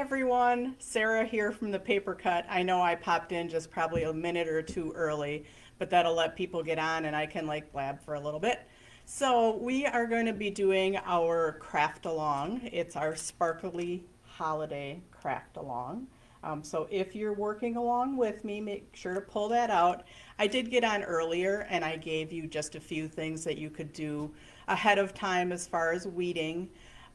everyone, Sarah here from the Paper Cut. I know I popped in just probably a minute or two early, but that'll let people get on and I can like blab for a little bit. So we are going to be doing our craft along. It's our sparkly holiday craft along. So if you're working along with me, make sure to pull that out. I did get on earlier and I gave you just a few things that you could do ahead of time as far as weeding.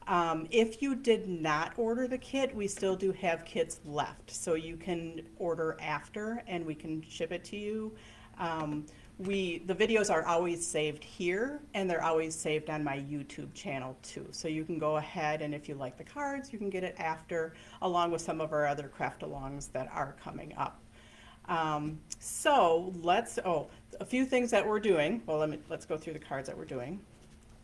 If you did not order the kit, we still do have kits left. So you can order after and we can ship it to you. The videos are always saved here and they're always saved on my YouTube channel too. So you can go ahead and if you like the cards, you can get it after along with some of our other craft alongs that are coming up. So a few things that we're doing. Well, let's go through the cards that we're doing.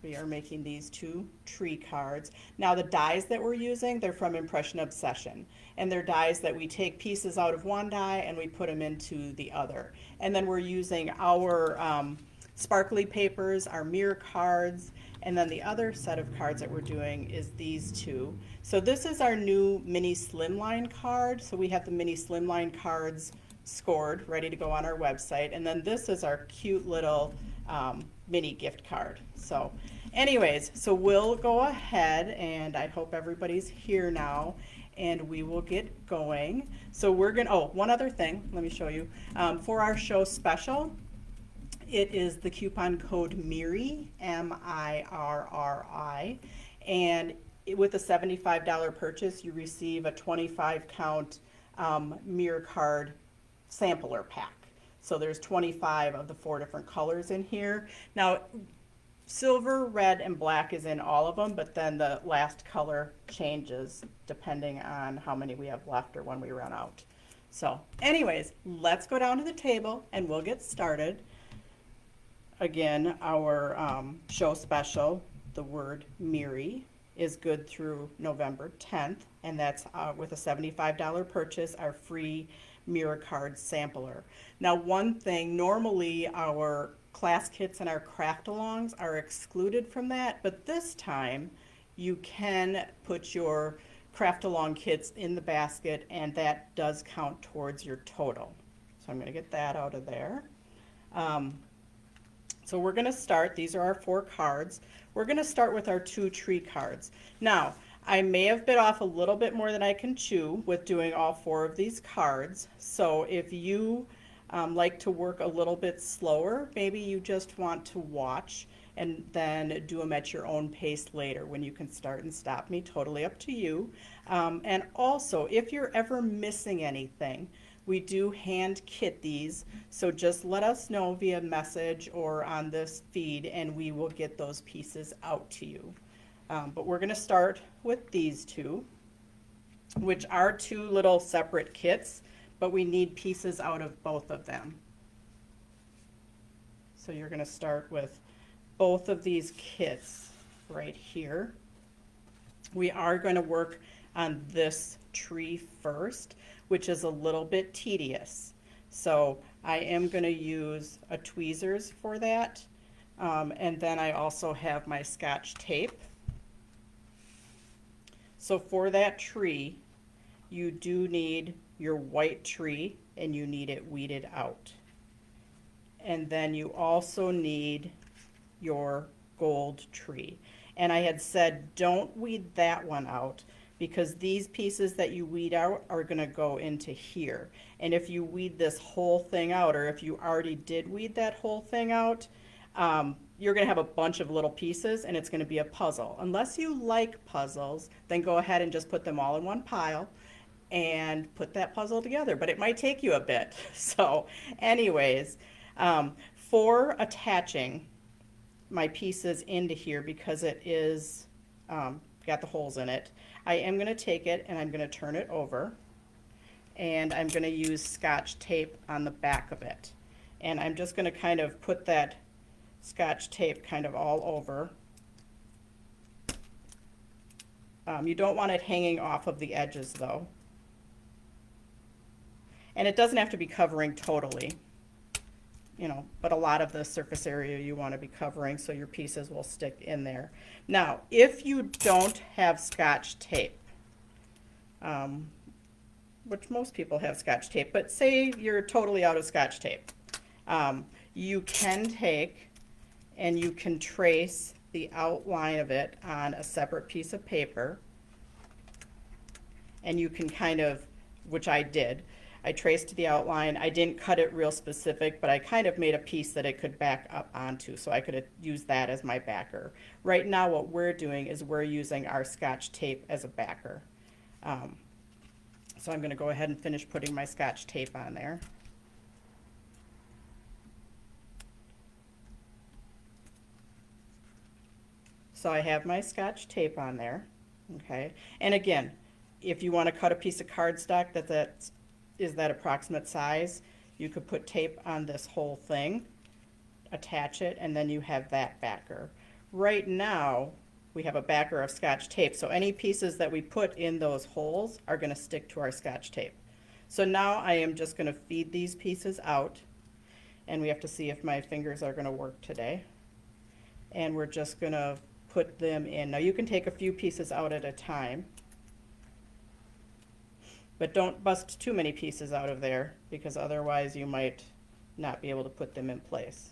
We are making these 2 tree cards. Now the dies that we're using, they're from Impression Obsession. And they're dies that we take pieces out of one die and we put them into the other. And then we're using our sparkly papers, our mirror cards, and then the other set of cards that we're doing is these 2. So this is our new mini slimline card. So we have the mini slimline cards scored, ready to go on our website. And then this is our cute little mini gift card. So anyways, so we'll go ahead and I hope everybody's here now and we will get going. So we're gonna, one other thing, let me show you. For our show special, it is the coupon code MIRRI, M-I-R-R-I, and with a $75 purchase, you receive a 25 count mirror card sampler pack. So there's 25 of the 4 different colors in here. Now, silver, red, and black is in all of them, but then the last color changes depending on how many we have left or when we run out. So anyways, let's go down to the table and we'll get started. Again, our show special, the word MIRRI, is good through November 10th, and that's with a $75 purchase, our free mirror card sampler. Now one thing, normally our class kits and our craft alongs are excluded from that, but this time you can put your craft along kits in the basket and that does count towards your total. So I'm going to get that out of there. So we're going to start, these are our 4 cards. We're going to start with our 2 tree cards. Now, I may have bit off a little bit more than I can chew with doing all 4 of these cards. So if you like to work a little bit slower, maybe you just want to watch and then do them at your own pace later when you can start and stop me, totally up to you. And also, if you're ever missing anything, we do hand kit these, so just let us know via message or on this feed and we will get those pieces out to you. But we're going to start with these 2, which are 2 little separate kits, but we need pieces out of both of them. So you're going to start with both of these kits right here. We are going to work on this tree first, which is a little bit tedious. So I am going to use a tweezers for that. And then I also have my Scotch tape. So for that tree, you do need your white tree and you need it weeded out. And then you also need your gold tree. And I had said don't weed that one out because these pieces that you weed out are going to go into here. And if you weed this whole thing out, or if you already did weed that whole thing out, you're going to have a bunch of little pieces and it's going to be a puzzle. Unless you like puzzles, then go ahead and just put them all in one pile and put that puzzle together, but it might take you a bit. So anyways, for attaching my pieces into here, because it is got the holes in it, I am going to take it and I'm going to turn it over and I'm going to use Scotch tape on the back of it. And I'm just going to kind of put that Scotch tape kind of all over. You don't want it hanging off of the edges though. And it doesn't have to be covering totally, you know, but a lot of the surface area you want to be covering so your pieces will stick in there. Now, if you don't have Scotch tape, um, which most people have Scotch tape, but say you're totally out of Scotch tape. You can take and you can trace the outline of it on a separate piece of paper, and you can kind of, which I did, I traced the outline. I didn't cut it real specific, but I kind of made a piece that it could back up onto, so I could use that as my backer. Right now what we're doing is we're using our Scotch tape as a backer. So I'm going to go ahead and finish putting my Scotch tape on there. So I have my Scotch tape on there, okay? And again, if you want to cut a piece of cardstock that is that approximate size, you could put tape on this whole thing, attach it, and then you have that backer. Right now, we have a backer of Scotch tape, so any pieces that we put in those holes are going to stick to our Scotch tape. So now I am just going to feed these pieces out, and we have to see if my fingers are going to work today. And we're just going to put them in. Now you can take a few pieces out at a time, but don't bust too many pieces out of there, because otherwise you might not be able to put them in place.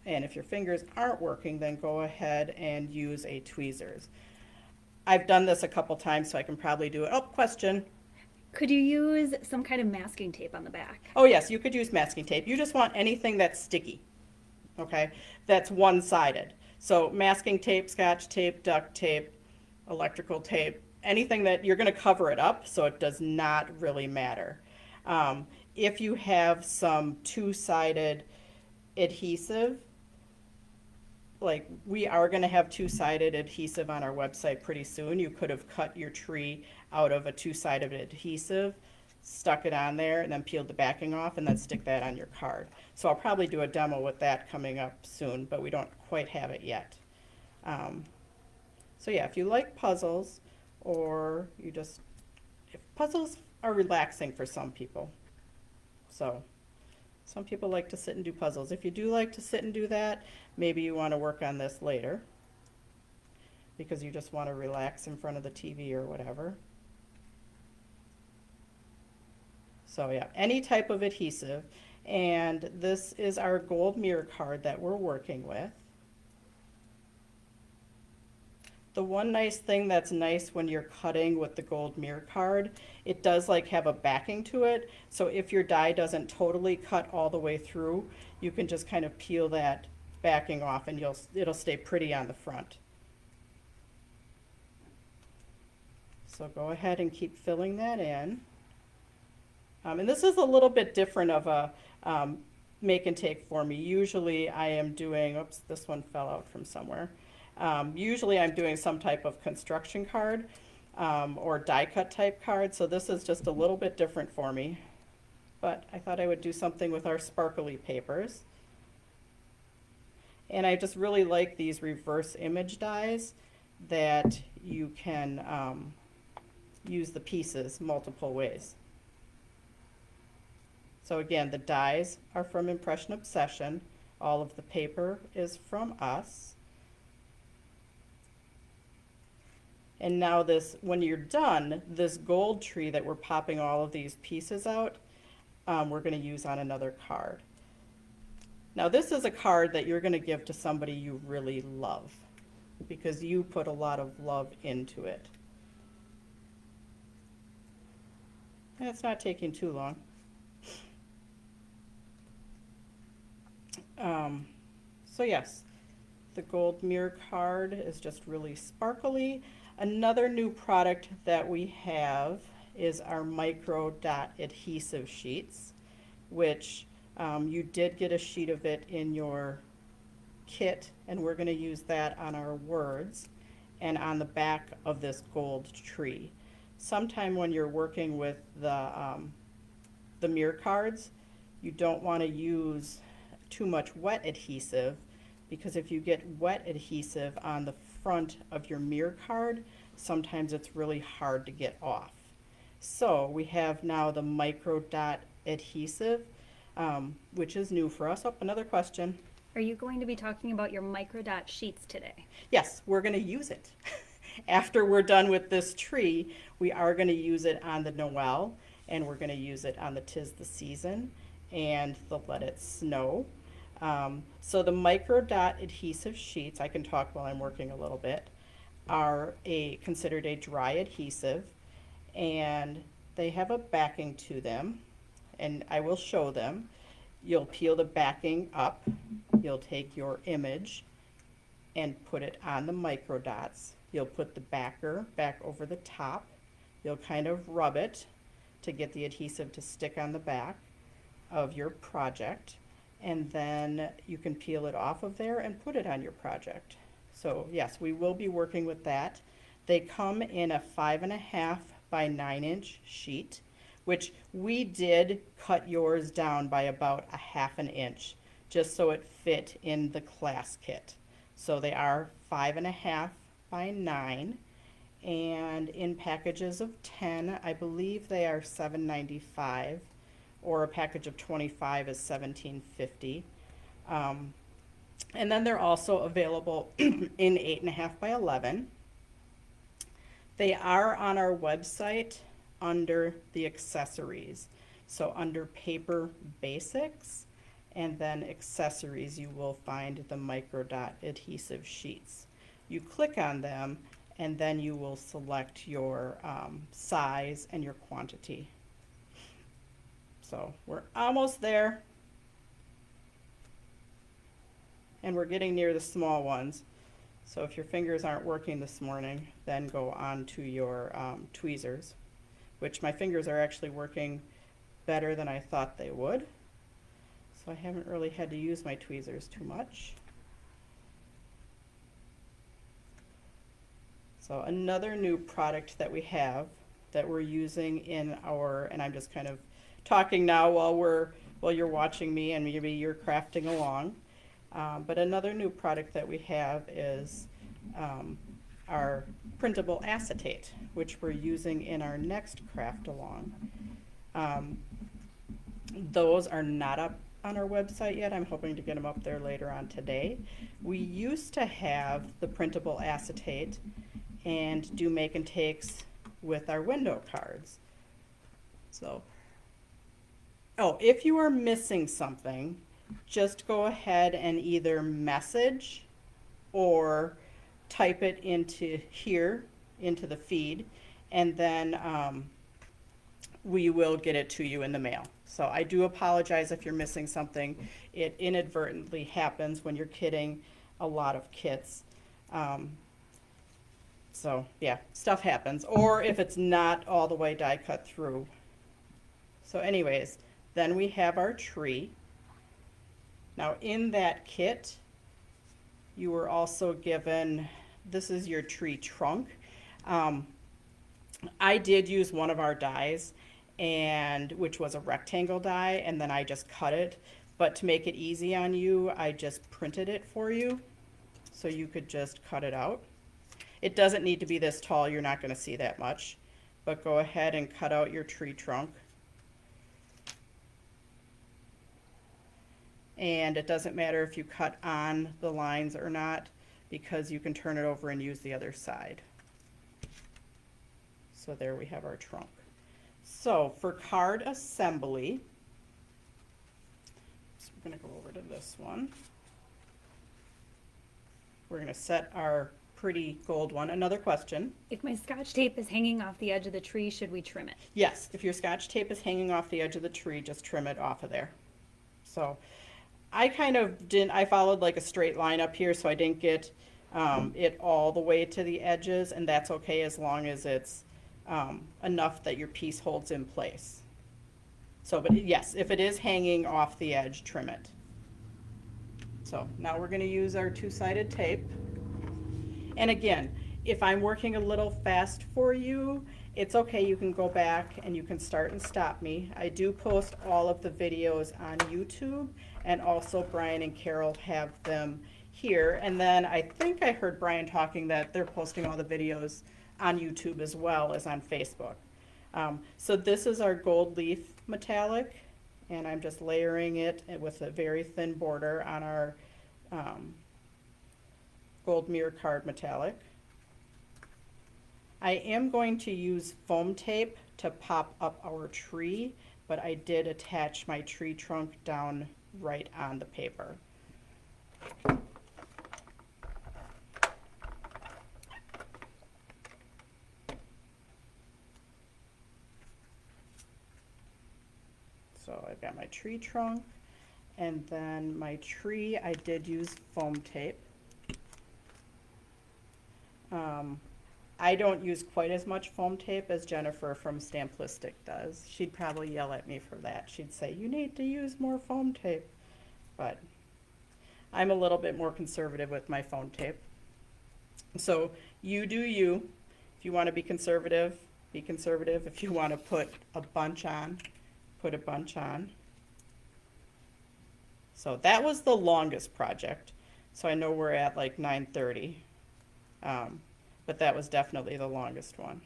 And if your fingers aren't working, then go ahead and use a tweezers. I've done this a couple times, so I can probably do it. Oh, question. Could you use some kind of masking tape on the back? Oh yes, you could use masking tape. You just want anything that's sticky, okay? That's one-sided. So masking tape, Scotch tape, duct tape, electrical tape, anything that you're going to cover it up, so it does not really matter. If you have some two-sided adhesive, like we are going to have two-sided adhesive on our website pretty soon. You could have cut your tree out of a two-sided adhesive, stuck it on there, and then peeled the backing off, and then stick that on your card. So I'll probably do a demo with that coming up soon, but we don't quite have it yet. So yeah, if you like puzzles, or you just, if puzzles are relaxing for some people. So some people like to sit and do puzzles. If you do like to sit and do that, maybe you want to work on this later, because you just want to relax in front of the TV or whatever. So yeah, any type of adhesive. And this is our gold MirriCard that we're working with. The one nice thing that's nice when you're cutting with the gold MirriCard, it does like have a backing to it. So if your die doesn't totally cut all the way through, you can just kind of peel that backing off, and it'll stay pretty on the front. So go ahead and keep filling that in. And this is a little bit different of a make and take for me. Usually I am doing, oops, this one fell out from somewhere. Usually I'm doing some type of construction card or die cut type card, so this is just a little bit different for me. But I thought I would do something with our sparkly papers. And I just really like these reverse image dies that you can use the pieces multiple ways. So again, the dies are from Impression Obsession. All of the paper is from us. And now this, when you're done, this gold tree that we're popping all of these pieces out, we're going to use on another card. Now this is a card that you're going to give to somebody you really love, because you put a lot of love into it. And it's not taking too long. So yes, the gold MirriCard is just really sparkly. Another new product that we have is our micro dot adhesive sheets, which you did get a sheet of it in your kit, and we're going to use that on our words and on the back of this gold tree. Sometime when you're working with the MirriCards, you don't want to use too much wet adhesive, because if you get wet adhesive on the front of your MirriCard, sometimes it's really hard to get off. So we have now the micro dot adhesive, which is new for us. Oh, another question. Are you going to be talking about your microdot sheets today? Yes, we're going to use it. after we're done with this tree, we are going to use it on the Noel, and we're going to use it on the 'Tis the Season and the Let It Snow. So the micro dot adhesive sheets, I can talk while I'm working a little bit, are considered a dry adhesive, and they have a backing to them, and I will show them. You'll peel the backing up, you'll take your image and put it on the micro dots. You'll put the backer back over the top. You'll kind of rub it to get the adhesive to stick on the back of your project, and then you can peel it off of there and put it on your project. So yes, we will be working with that. They come in a 5.5 by 9-inch sheet, which we did cut yours down by about 1/2 inch, just so it fit in the class kit. So they are 5.5 by 9, and in packages of 10, I believe they are $7.95, or a package of 25 is $17.50. And then they're also available in 8.5 by 11. They are on our website under the accessories. So under paper basics and then accessories, you will find the micro dot adhesive sheets. You click on them and then you will select your size and your quantity. So we're almost there, and we're getting near the small ones. So if your fingers aren't working this morning, then go on to your tweezers, which my fingers are actually working better than I thought they would. So I haven't really had to use my tweezers too much. So another new product that we have that we're using in our, and I'm just kind of talking now while you're watching me and maybe you're crafting along. But another new product that we have is our printable acetate, which we're using in our next craft along. Those are not up on our website yet. I'm hoping to get them up there later on today. We used to have the printable acetate and do make and takes with our window cards. So, oh, if you are missing something, just go ahead and either message or type it into here, into the feed, and then we will get it to you in the mail. So I do apologize if you're missing something. It inadvertently happens when you're kitting a lot of kits. So yeah, stuff happens. Or if it's not all the way die cut through. So anyways, then we have our tree. Now in that kit, you were also given, this is your tree trunk. I did use one of our dies, and which was a rectangle die, and then I just cut it. But to make it easy on you, I just printed it for you, so you could just cut it out. It doesn't need to be this tall, you're not going to see that much, but go ahead and cut out your tree trunk. And it doesn't matter if you cut on the lines or not, because you can turn it over and use the other side. So there we have our trunk. So for card assembly, so we're going to go over to this one. We're going to set our pretty gold one. Another question. If my Scotch tape is hanging off the edge of the tree, should we trim it? Yes, if your Scotch tape is hanging off the edge of the tree, just trim it off of there. So I kind of didn't, I followed like a straight line up here, so I didn't get it all the way to the edges, and that's okay as long as it's enough that your piece holds in place. So, but yes, if it is hanging off the edge, trim it. So now we're going to use our two-sided tape. And again, if I'm working a little fast for you, it's okay. You can go back and you can start and stop me. I do post all of the videos on YouTube, and also Brian and Carol have them here. And then I think I heard Brian talking that they're posting all the videos on YouTube as well as on Facebook. So this is our gold leaf metallic, and I'm just layering it with a very thin border on our gold MirriCard metallic. I am going to use foam tape to pop up our tree, but I did attach my tree trunk down right on the paper. So I've got my tree trunk, and then my tree, I did use foam tape. I don't use quite as much foam tape as Jennifer from Stamplistic does. She'd probably yell at me for that. She'd say, you need to use more foam tape. But I'm a little bit more conservative with my foam tape. So you do you. If you want to be conservative, be conservative. If you want to put a bunch on, put a bunch on. So that was the longest project. So I know we're at like 9:30. But that was definitely the longest one.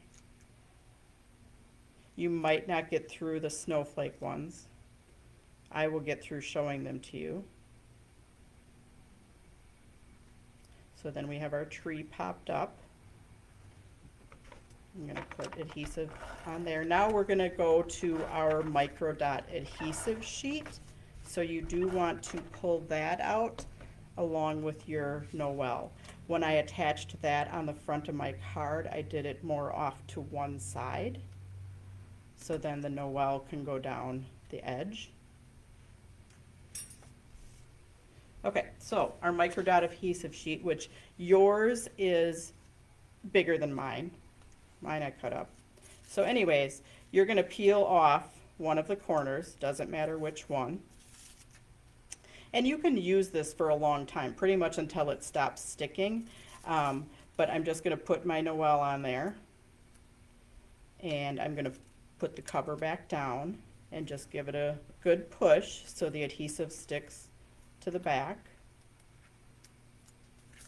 You might not get through the snowflake ones. I will get through showing them to you. So then we have our tree popped up. I'm going to put adhesive on there. Now we're going to go to our micro dot adhesive sheet. So you do want to pull that out along with your Noel. When I attached that on the front of my card, I did it more off to one side. So then the Noel can go down the edge. Okay, so our micro dot adhesive sheet, which yours is bigger than mine. Mine I cut up. So anyways, you're going to peel off one of the corners, doesn't matter which one. And you can use this for a long time, pretty much until it stops sticking. But I'm just going to put my Noel on there. And I'm going to put the cover back down and just give it a good push so the adhesive sticks to the back.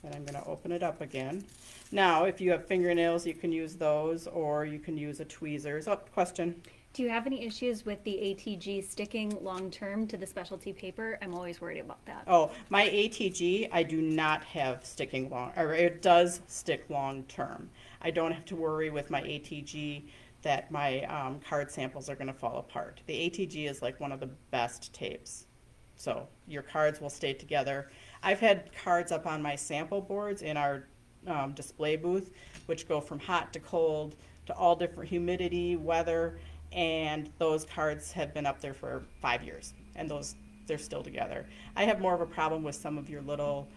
And I'm going to open it up again. Now, if you have fingernails, you can use those, or you can use a tweezers. Oh, question. Do you have any issues with the ATG sticking long term to the specialty paper? I'm always worried about that. Oh, my ATG, I do not have sticking long, or it does stick long term. I don't have to worry with my ATG that my card samples are going to fall apart. The ATG is like one of the best tapes. So your cards will stay together. I've had cards up on my sample boards in our display booth, which go from hot to cold to all different humidity, weather, and those cards have been up there for 5 years, and they're still together. I have more of a problem with some of your little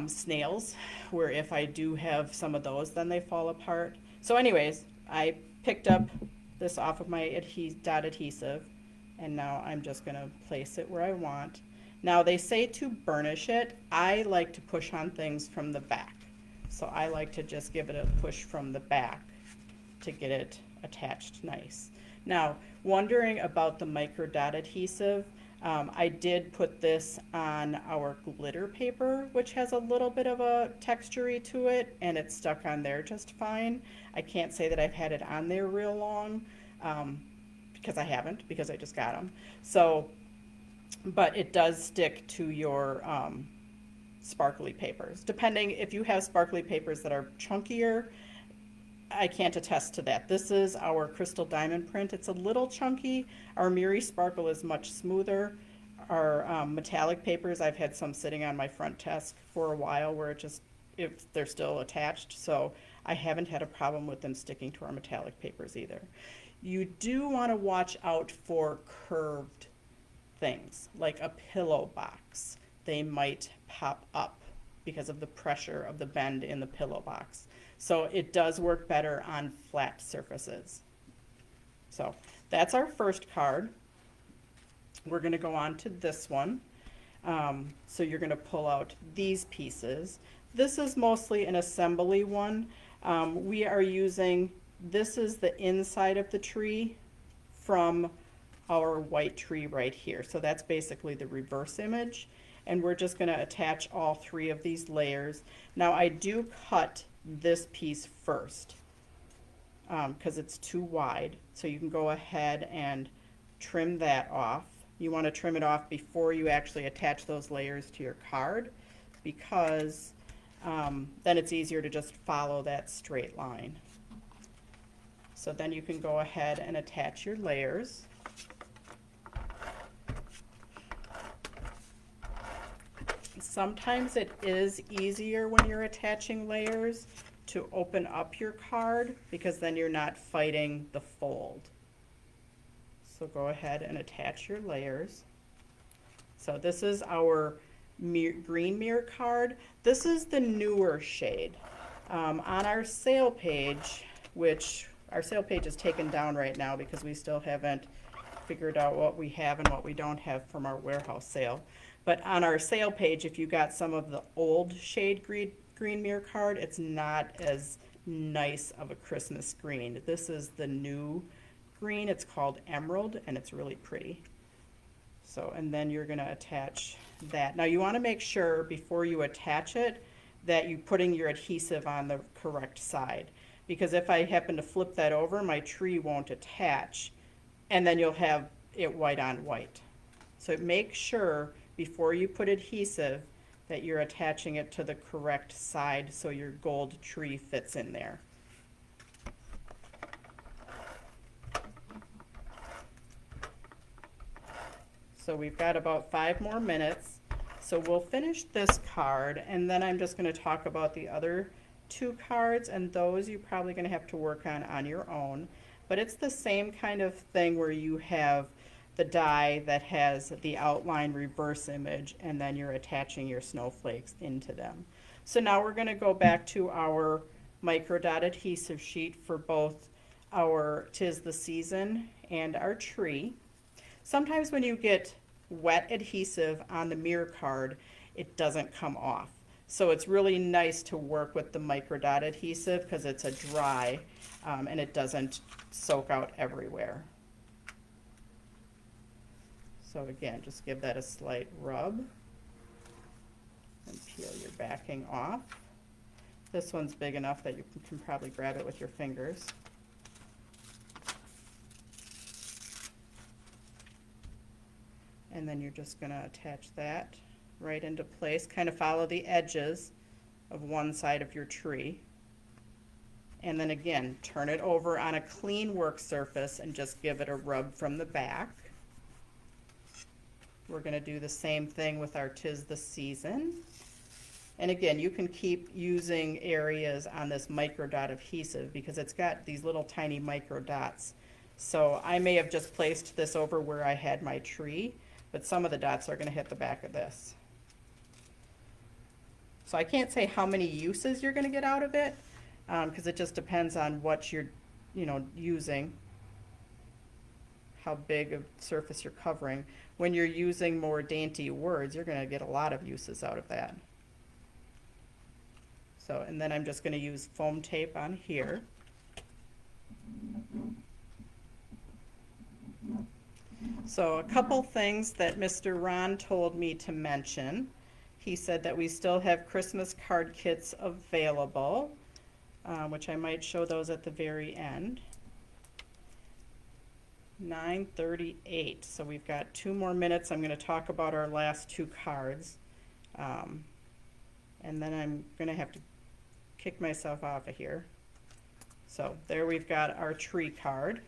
snails, where if I do have some of those, then they fall apart. So anyways, I picked up this off of my dot adhesive, and now I'm just going to place it where I want. Now they say to burnish it. I like to push on things from the back. So I like to just give it a push from the back to get it attached nice. Now, wondering about the micro dot adhesive, I did put this on our glitter paper, which has a little bit of a texture to it, and it's stuck on there just fine. I can't say that I've had it on there real long, because I haven't, because I just got them. So, but it does stick to your sparkly papers. Depending, if you have sparkly papers that are chunkier, I can't attest to that. This is our crystal diamond print. It's a little chunky. Our MIRRI sparkle is much smoother. Our metallic papers, I've had some sitting on my front desk for a while where it just, if they're still attached, so I haven't had a problem with them sticking to our metallic papers either. You do want to watch out for curved things, like a pillow box. They might pop up because of the pressure of the bend in the pillow box. So it does work better on flat surfaces. So that's our first card. We're going to go on to this one. So you're going to pull out these pieces. This is mostly an assembly one. We are using, this is the inside of the tree from our white tree right here. So that's basically the reverse image. And we're just going to attach all three of these layers. Now I do cut this piece first because it's too wide. So you can go ahead and trim that off. You want to trim it off before you actually attach those layers to your card, because then it's easier to just follow that straight line. So then you can go ahead and attach your layers. Sometimes it is easier when you're attaching layers to open up your card because then you're not fighting the fold. So go ahead and attach your layers. So this is our green mirror card. This is the newer shade. On our sale page, which our sale page is taken down right now because we still haven't figured out what we have and what we don't have from our warehouse sale. But on our sale page, if you got some of the old shade green mirror card, it's not as nice of a Christmas green. This is the new green. It's called Emerald, and it's really pretty. So, and then you're gonna attach that. Now you wanna make sure before you attach it that you're putting your adhesive on the correct side. Because if I happen to flip that over, my tree won't attach, and then you'll have it white on white. So make sure before you put adhesive that you're attaching it to the correct side so your gold tree fits in there. So we've got about 5 more minutes. So we'll finish this card, and then I'm just going to talk about the other 2 cards, and those you're probably going to have to work on your own. But it's the same kind of thing where you have the die that has the outline reverse image, and then you're attaching your snowflakes into them. So now we're going to go back to our micro dot adhesive sheet for both our 'Tis the Season and our tree. Sometimes when you get wet adhesive on the mirror card, it doesn't come off. So it's really nice to work with the micro dot adhesive because it's a dry and it doesn't soak out everywhere. So again, just give that a slight rub and peel your backing off. This one's big enough that you can probably grab it with your fingers. And then you're just going to attach that right into place. Kind of follow the edges of one side of your tree. And then again, turn it over on a clean work surface and just give it a rub from the back. We're going to do the same thing with our 'Tis the Season. And again, you can keep using areas on this micro dot adhesive because it's got these little tiny micro dots. So I may have just placed this over where I had my tree, but some of the dots are going to hit the back of this. So I can't say how many uses you're going to get out of it because it just depends on what you're using, how big a surface you're covering. When you're using more dainty words, you're going to get a lot of uses out of that. So, and then I'm just going to use foam tape on here. So a couple things that Mr. Ron told me to mention. He said that we still have Christmas card kits available, which I might show those at the very end. 9:38, so we've got 2 more minutes. I'm going to talk about our last 2 cards. And then I'm going to have to kick myself off of here. So there we've got our tree card.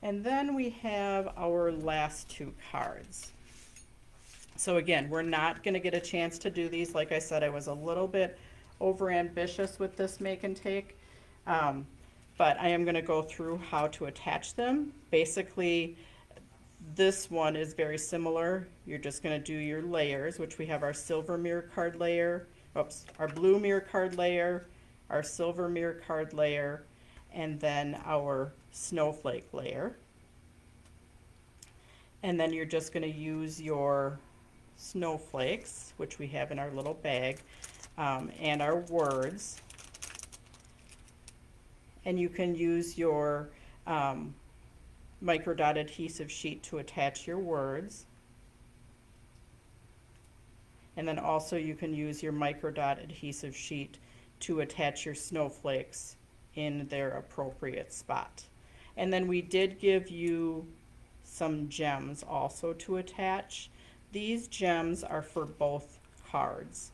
And then we have our last 2 cards. So again, we're not going to get a chance to do these. Like I said, I was a little bit over ambitious with this make and take. But I am going to go through how to attach them. Basically, this one is very similar. You're just going to do your layers, which we have our silver mirror card layer, our blue mirror card layer, our silver mirror card layer, and then our snowflake layer. And then you're just going to use your snowflakes, which we have in our little bag, and our words. And you can use your micro dot adhesive sheet to attach your words. And then also you can use your micro dot adhesive sheet to attach your snowflakes in their appropriate spot. And then we did give you some gems also to attach. These gems are for both cards.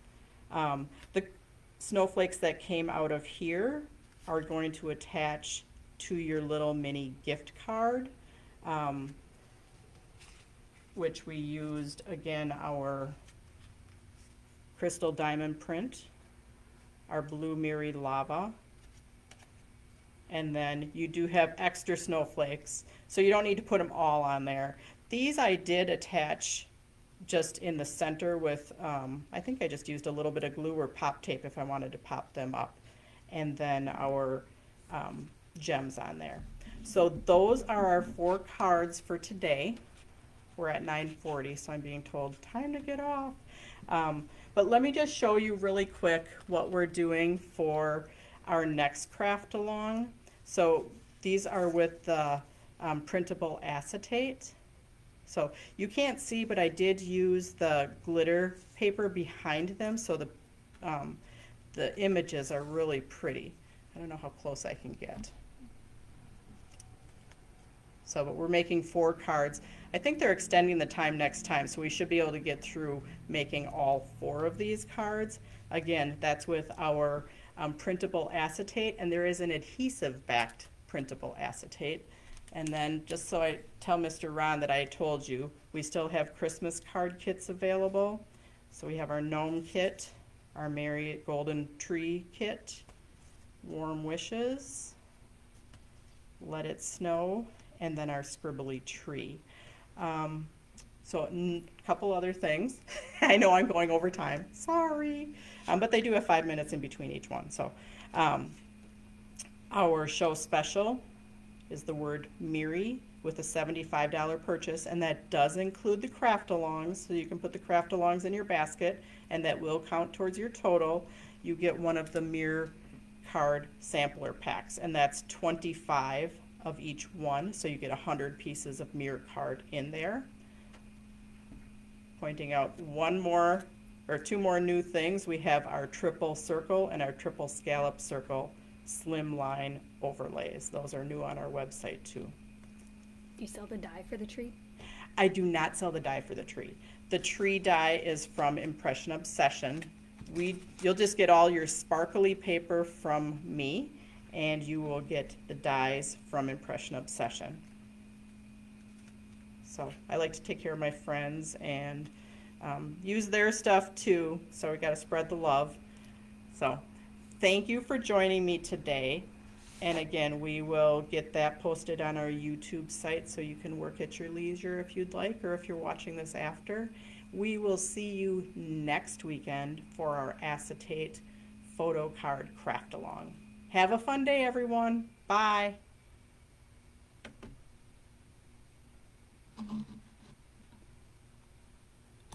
The snowflakes that came out of here are going to attach to your little mini gift card, which we used, again, our crystal diamond print, our blue MIRRI lava, and then you do have extra snowflakes, so you don't need to put them all on there. These I did attach just in the center with, I think I just used a little bit of glue or pop tape if I wanted to pop them up, and then our gems on there. So those are our 4 cards for today. We're at 9:40, so I'm being told time to get off. But let me just show you really quick what we're doing for our next craft along. So these are with the printable acetate. So you can't see, but I did use the glitter paper behind them, so the images are really pretty. I don't know how close I can get. So, but we're making 4 cards. I think they're extending the time next time, so we should be able to get through making all 4 of these cards. Again, that's with our printable acetate, and there is an adhesive-backed printable acetate. And then, just so I tell Mr. Ron that I told you, we still have Christmas card kits available. So we have our gnome kit, our Merry Golden Tree kit, Warm Wishes, Let It Snow, and then our Scribbly Tree. So a couple other things. I know I'm going over time, sorry. But they do have 5 minutes in between each one. So our show special is the word MIRRI with a $75 purchase, and that does include the craft-alongs, so you can put the craft-alongs in your basket, and that will count towards your total. You get one of the MirriCard sampler packs, and that's 25 of each one, so you get 100 pieces of MirriCard in there. Pointing out 2 more new things. We have our triple circle and our triple scallop circle slimline overlays. Those are new on our website too. Do you sell the die for the tree? I do not sell the die for the tree. The tree die is from Impression Obsession. You'll just get all your sparkly paper from me, and you will get the dies from Impression Obsession. So I like to take care of my friends and use their stuff too, so we got to spread the love. So thank you for joining me today. And again, we will get that posted on our YouTube site so you can work at your leisure if you'd like, or if you're watching this after. We will see you next weekend for our acetate photo card craft along. Have a fun day, everyone. Bye.